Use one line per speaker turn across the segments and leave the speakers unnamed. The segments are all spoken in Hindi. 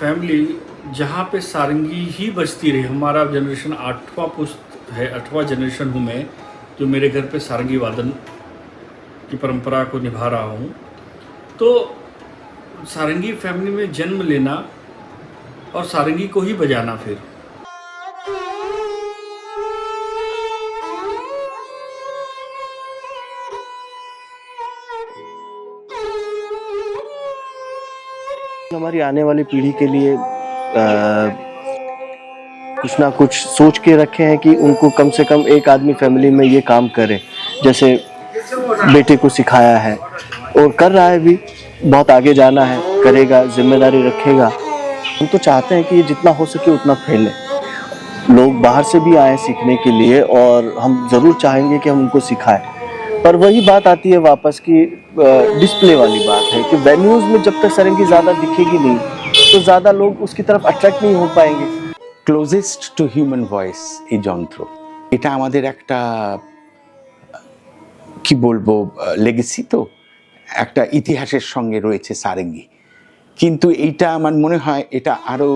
फैमिली जहाँ पे सारंगी ही बजती रही। हमारा जनरेशन 8वां पुश्त है, 8वां जनरेशन हूँ मैं, जो मेरे घर पे सारंगी वादन की परंपरा को निभा रहा हूँ। तो सारंगी फैमिली में जन्म लेना और सारंगी को ही बजाना फिर
हमारी आने वाली पीढ़ी के लिए कुछ ना कुछ सोच के रखे हैं कि उनको कम से कम एक आदमी फैमिली में ये काम करे। जैसे बेटे को सिखाया है और कर रहा है भी, बहुत आगे जाना है, करेगा, जिम्मेदारी रखेगा। हम तो चाहते हैं कि ये जितना हो सके उतना फैले, लोग बाहर से भी आए सीखने के लिए और हम ज़रूर चाहेंगे कि हम उनको सिखाएं। पर वही बात आती है वापस की डिस्प्ले वाली बात है कि वेन्यूज़ में जब तक सारंगी ज़्यादा दिखेगी नहीं तो ज़्यादा लोग उसकी तरफ अट्रैक्ट नहीं हो पाएंगे।
ক্লোজেস্ট টু হিউম্যান ভয়েস এই যন্ত্র, এটা আমাদের একটা কি বলবো লেগেসি, তো একটা ইতিহাসের সঙ্গে রয়েছে সারেঙ্গি। কিন্তু এইটা আমার মনে হয় এটা আরও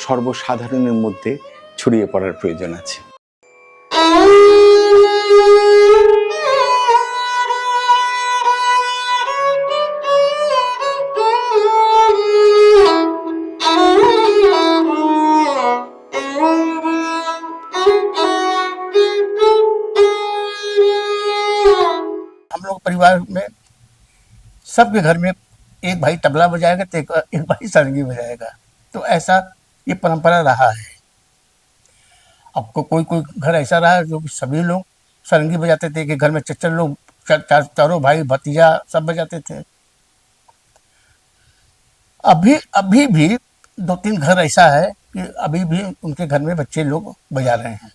সর্বসাধারণের মধ্যে ছড়িয়ে পড়ার প্রয়োজন আছে।
हम लोग परिवार में सबके घर में एक भाई तबला बजाएगा तो एक भाई सारंगी बजाएगा, तो ऐसा ये परंपरा रहा है। अब कोई कोई घर ऐसा रहा है जो सभी लोग सारंगी बजाते थे कि घर में चार लोग चारों भाई भतीजा सब बजाते थे। अभी अभी भी 2-3 घर ऐसा है कि अभी भी उनके घर में बच्चे लोग बजा रहे हैं।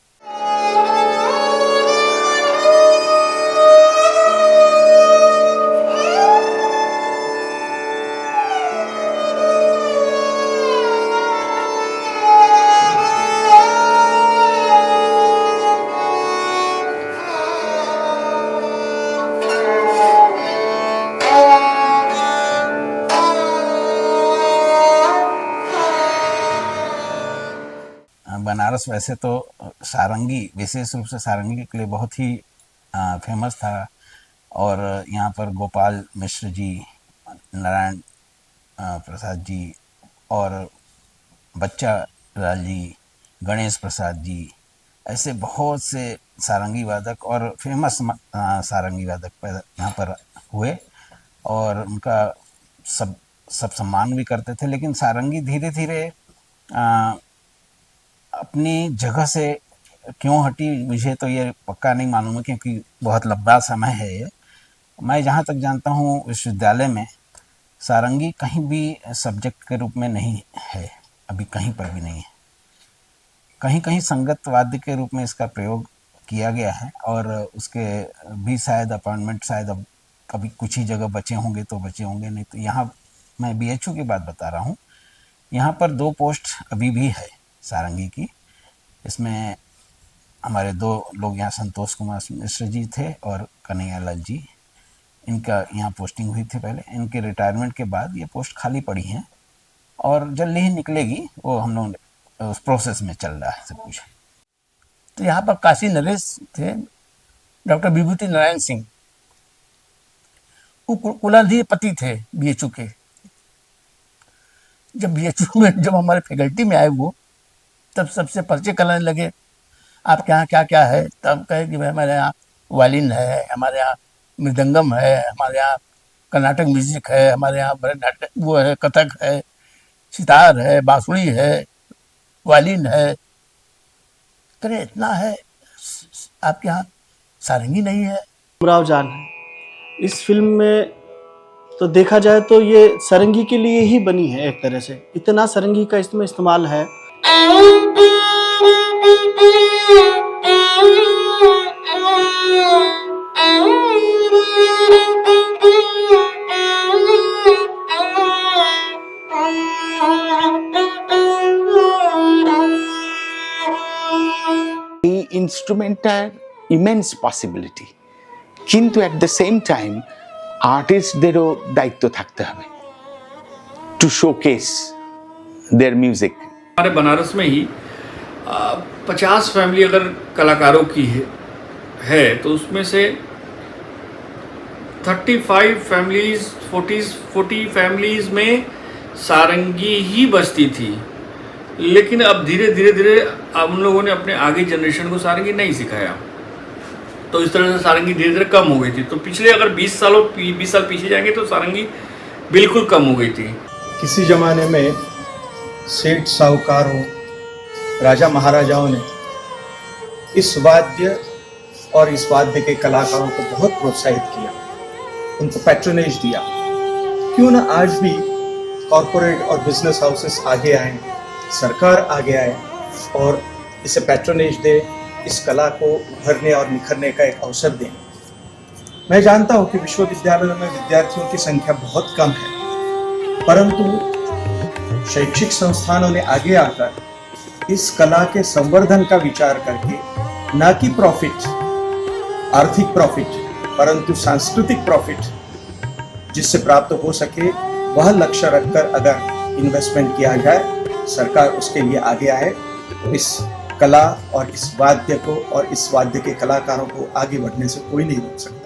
बनारस वैसे तो सारंगी, विशेष रूप से सारंगी के लिए बहुत ही फेमस था, और यहाँ पर गोपाल मिश्र जी, नारायण प्रसाद जी और बच्चा लाल जी, गणेश प्रसाद जी, ऐसे बहुत से सारंगी वादक और फेमस सारंगी वादक यहाँ पर हुए और उनका सब सम्मान भी करते थे। लेकिन सारंगी धीरे धीरे अपनी जगह से क्यों हटी, मुझे तो ये पक्का नहीं मालूम है क्योंकि बहुत लंबा समय है ये। मैं जहाँ तक जानता हूँ विश्वविद्यालय में सारंगी कहीं भी सब्जेक्ट के रूप में नहीं है, अभी कहीं पर भी नहीं है। कहीं कहीं संगत वाद्य के रूप में इसका प्रयोग किया गया है और उसके भी शायद अपॉइंटमेंट शायद अब कभी कुछ ही जगह बचे होंगे तो बचे होंगे, नहीं तो यहाँ मैं BHU की बात बता रहा हूँ। यहाँ पर 2 पोस्ट अभी भी है सारंगी की। इसमें हमारे 2 लोग यहाँ, संतोष कुमार मिश्र जी थे और कन्हैया लाल जी, इनका यहाँ पोस्टिंग हुई थी पहले। इनके रिटायरमेंट के बाद ये पोस्ट खाली पड़ी हैं और जल्दी ही निकलेगी, वो हम लोग उस प्रोसेस में चल रहा है सब कुछ। तो यहाँ पर काशी नरेश थे, डॉक्टर विभूति नारायण सिंह, वो कुलाधिपति थे BHU के। जब BHU में जब हमारे फैकल्टी में आए वो, तब सबसे परिचय कराने लगे, आपके यहाँ क्या क्या है। तब कहे कि भाई हमारे यहाँ वायलिन है, हमारे यहाँ मृदंगम है, हमारे यहाँ कर्नाटक म्यूजिक है, हमारे यहाँ भरतनाट्यम वो है, कथक है, सितार है, बांसुरी है, वायलिन है। करे इतना है, आपके यहाँ सारंगी नहीं है।
राव जान है इस फिल्म में, तो देखा जाए तो ये सारंगी के लिए ही बनी है एक तरह से। इतना सारंगी का इसमें इस्तेमाल है।
এই ইনস্ট্রুমেন্টটার ইমেন্স পসিবিলিটি, কিন্তু অ্যাট দ্য সেম টাইম আর্টিস্টদেরও দায়িত্ব থাকতে হবে টু শোকেস देयर म्यूजिक।
हमारे बनारस में ही 50 फैमिली अगर कलाकारों की है तो उसमें से 35 फैमिलीज 40 फैमिलीज में सारंगी ही बजती थी। लेकिन अब धीरे हम लोगों ने अपने आगे जनरेशन को सारंगी नहीं सिखाया, तो इस तरह से सारंगी धीरे धीरे कम हो गई थी। तो पिछले अगर 20 साल पीछे जाएंगे तो सारंगी बिल्कुल कम हो गई थी।
किसी ज़माने में सेठ साहूकारों, राजा महाराजाओं ने इस वाद्य और इस वाद्य के कलाकारों को बहुत प्रोत्साहित किया, उनको पैट्रोनेज दिया। क्यों ना आज भी कॉरपोरेट और बिजनेस हाउसेस आगे आए, सरकार आगे आए और इसे पैट्रोनेज दे, इस कला को उभरने और निखरने का एक अवसर दें। मैं जानता हूं कि विश्वविद्यालयों में विद्यार्थियों की संख्या बहुत कम है, परंतु शैक्षिक संस्थानों ने आगे आकर इस कला के संवर्धन का विचार करके न कि प्रॉफिट, आर्थिक प्रॉफिट, परंतु सांस्कृतिक प्रॉफिट जिससे प्राप्त हो सके, वह लक्ष्य रखकर अगर इन्वेस्टमेंट किया जाए, सरकार उसके लिए आगे आए, तो इस कला और इस वाद्य को और इस वाद्य के कलाकारों को आगे बढ़ने से कोई नहीं रोक सकता।